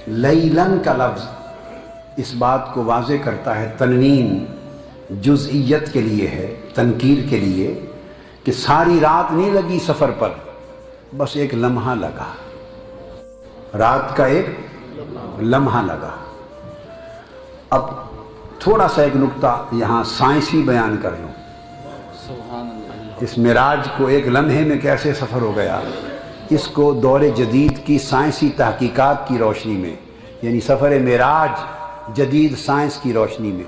लैलन का लफ्ज़ इस बात को वाज़े करता है, तनवीन जुज़इयत के लिए है, तनकीर के लिए, कि सारी रात नहीं लगी सफ़र पर, बस एक लम्हा लगा, रात का एक लम्हा लगा। अब थोड़ा सा एक नुक्ता यहाँ साइंसी बयान कर लूँ। इस मिराज को एक लम्हे में कैसे सफ़र हो गया, इसको दौरे जदीद की साइंसी तहकीकात की रोशनी में, यानी सफ़र मिराज जदीद साइंस की रोशनी में,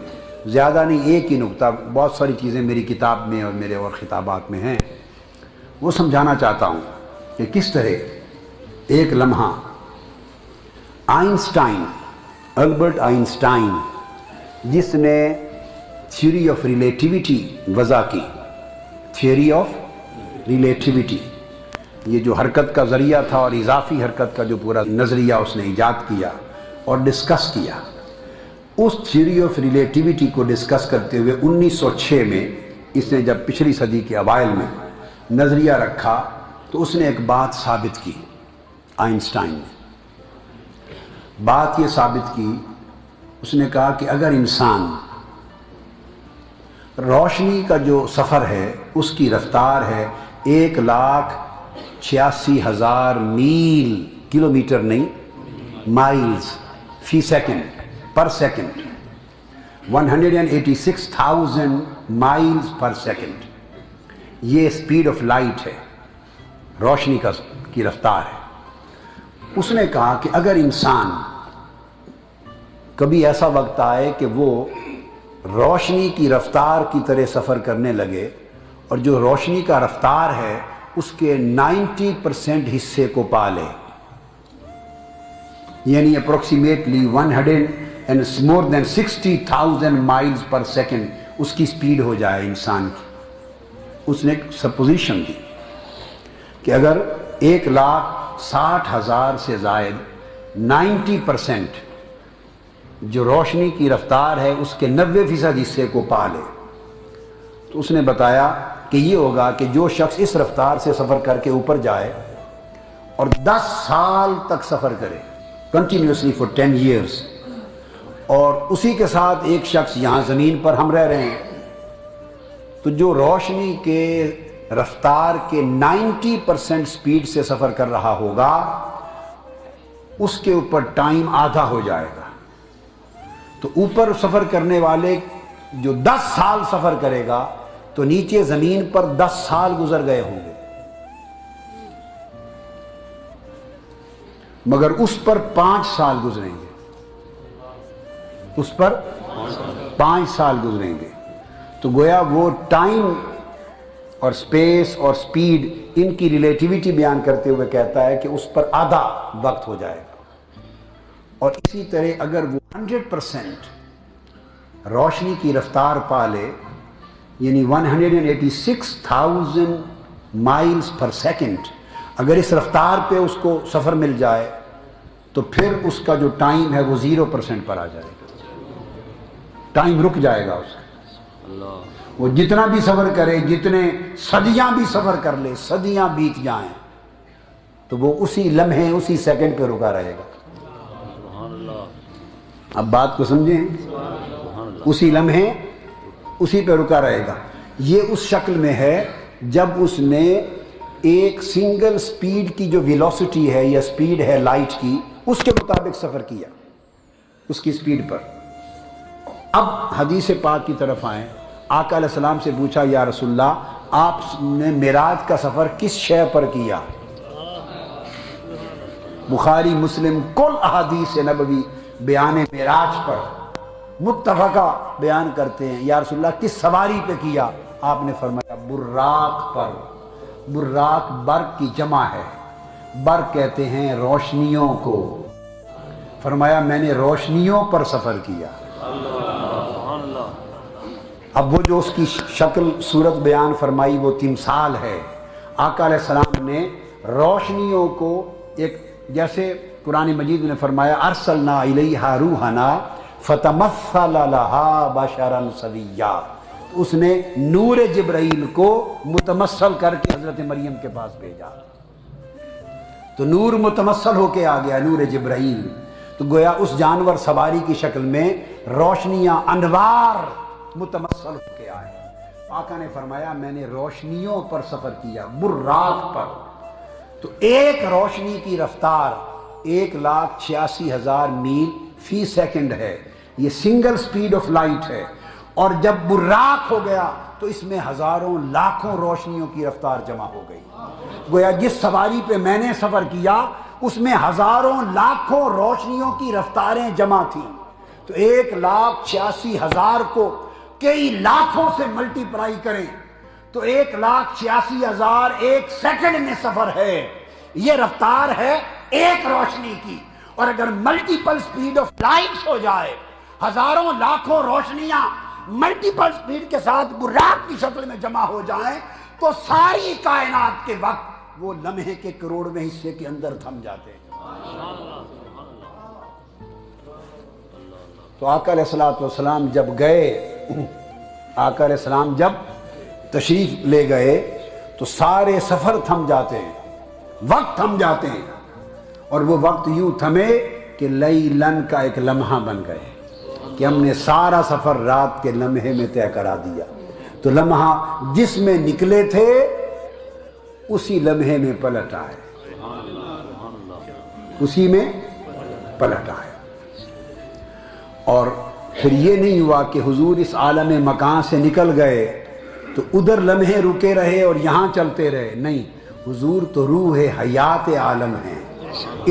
ज़्यादा नहीं एक ही नुक्ता, बहुत सारी चीज़ें मेरी किताब में और मेरे और ख़िताबात में हैं, वो समझाना चाहता हूँ कि किस तरह एक लम्हा। आइंस्टाइन, अल्बर्ट आइंस्टाइन, जिसने थ्योरी ऑफ रिलेटिविटी वज़ा की, थ्योरी ऑफ रिलेटिविटी, ये जो हरकत का ज़रिया था और इजाफ़ी हरकत का जो पूरा नज़रिया उसने ईजाद किया और डिस्कस किया, उस थ्योरी ऑफ रिलेटिविटी को डिस्कस करते हुए 1906 में इसने जब पिछली सदी के अवाइल में नज़रिया रखा तो उसने एक बात साबित की। आइंस्टाइन ने बात ये साबित की, उसने कहा कि अगर इंसान रोशनी का जो सफ़र है उसकी रफ्तार है 1,86,000 मील, किलोमीटर नहीं, माइल्स फी सेकेंड, पर सेकेंड, 186,000 माइल्स पर सेकेंड, ये स्पीड ऑफ लाइट है, रोशनी की रफ्तार है। उसने कहा कि अगर इंसान कभी ऐसा वक्त आए कि वो रोशनी की रफ्तार की तरह सफ़र करने लगे और जो रोशनी का रफ्तार है उसके 90% हिस्से को पा ले, यानी अप्रोक्सीमेटली 160,000 माइल्स पर सेकेंड उसकी स्पीड हो जाए इंसान की। उसने एक सपोजिशन दी कि अगर 1,60,000 से ज़ायद 90% जो रोशनी की रफ्तार है उसके 90% हिस्से को पा ले, तो उसने बताया कि ये होगा कि जो शख्स इस रफ्तार से सफ़र करके ऊपर जाए और 10 साल तक सफ़र करे कंटिन्यूसली फॉर 10 years, और उसी के साथ एक शख्स यहाँ ज़मीन पर हम रह रहे हैं, तो जो रोशनी के रफ्तार के 90% स्पीड से सफ़र कर रहा होगा उसके ऊपर टाइम आधा हो जाएगा। तो ऊपर सफ़र करने वाले जो 10 साल सफ़र करेगा तो नीचे ज़मीन पर 10 साल गुजर गए होंगे, मगर उस पर 5 साल गुजरेंगे, उस पर 5 साल गुजरेंगे। तो गोया वो टाइम और स्पेस और स्पीड इनकी रिलेटिविटी बयान करते हुए कहता है कि उस पर आधा वक्त हो जाएगा। और इसी तरह अगर वो 100% रोशनी की रफ्तार पा ले, यानी 186,000 माइल्स पर सेकेंड, अगर इस रफ्तार पे उसको सफ़र मिल जाए तो फिर उसका जो टाइम है वो 0% पर आ जाएगा, टाइम रुक जाएगा उसका। वो जितना भी सफ़र करे, जितने सदियां भी सफ़र कर ले, सदियां बीत जाएं, तो वो उसी लम्हे, उसी सेकंड पे रुका रहेगा। अब बात को समझें, उसी लम्हे उसी पे रुका रहेगा। ये उस शक्ल में है जब उसने एक सिंगल स्पीड की जो वेलोसिटी है या स्पीड है लाइट की, उसके मुताबिक सफ़र किया, उसकी स्पीड पर। अब हदीस पाक की तरफ आए। आका अलैहिस्सलाम से पूछा, या रसूलल्लाह, आपने मिराज का सफ़र किस शय पर किया? बुखारी मुस्लिम कुल अहादीस नबवी बयान मिराज पर मुत्तफ़क़ा बयान करते हैं। या रसूलल्लाह, किस सवारी पे किया? आपने फरमाया बुर्राक पर। बुर्राक बर्क की जमा है, बर्क कहते हैं रोशनियों को। फरमाया मैंने रोशनियों पर सफ़र किया। अब वो जो उसकी शक्ल सूरत बयान फरमाई वो तिमसाल है। आका अलैहिस्सलाम ने रोशनियों को एक, जैसे कुरान मजीद ने फरमाया अरसलना इलैहा रूहना फतमस्सल लहा बशरन सविय्या, उसने नूर जिब्राइल को मुतमस्सल करके हजरत मरियम के पास भेजा। तो नूर मुतमस्सल होके आ गया, नूर जिब्राइल। تو گویا اس جانور سواری کی شکل میں روشنیاں انوار متمثل ہو کے آئے. آقا نے فرمایا میں نے روشنیوں پر سفر کیا، براق پر. تو ایک روشنی کی رفتار 1,86,000 میل فی سیکنڈ ہے. یہ سنگل سپیڈ آف لائٹ ہے. اور جب براق ہو گیا تو اس میں ہزاروں لاکھوں روشنیوں کی رفتار جمع ہو گئی. گویا جس سواری پہ میں نے سفر کیا اس میں ہزاروں لاکھوں روشنیوں کی رفتاریں جمع تھیں. تو 1,86,000 کو کئی لاکھوں سے ملٹی پلائی کریں تو 1,86,000 ایک سیکنڈ میں سفر ہے. یہ رفتار ہے ایک روشنی کی. اور اگر ملٹیپل سپیڈ آف لائٹس ہو جائے، ہزاروں لاکھوں روشنیاں ملٹیپل سپیڈ کے ساتھ براق کی شکل میں جمع ہو جائیں تو ساری کائنات کے وقت وہ لمحے کے کروڑویں حصے کے اندر تھم جاتے ہیں. تو آقا علیہ السلام جب گئے، آقا علیہ السلام جب تشریف لے گئے تو سارے سفر تھم جاتے ہیں، وقت تھم جاتے ہیں. اور وہ وقت یوں تھمے کہ لیلن کا ایک لمحہ بن گئے کہ ہم نے سارا سفر رات کے لمحے میں طے کرا دیا. تو لمحہ جس میں نکلے تھے اسی لمحے میں پلٹ آئے، اسی میں پلٹ آئے. اور پھر یہ نہیں ہوا کہ حضور اس عالم مکان سے نکل گئے تو ادھر لمحے رکے رہے اور یہاں چلتے رہے. نہیں، حضور تو روح حیات عالم ہے،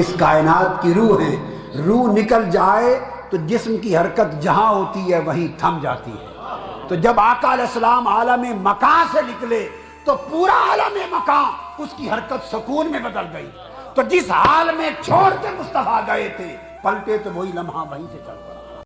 اس کائنات کی روح ہے. روح نکل جائے تو جسم کی حرکت جہاں ہوتی ہے وہیں تھم جاتی ہے. تو جب آقا علیہ السلام عالم مکان سے نکلے تو پورا عالم مکان اس کی حرکت سکون میں بدل گئی. تو جس حال میں چھوڑ کے مصطفیٰ گئے تھے پلٹے تو وہی لمحہ وہیں سے چل پڑا.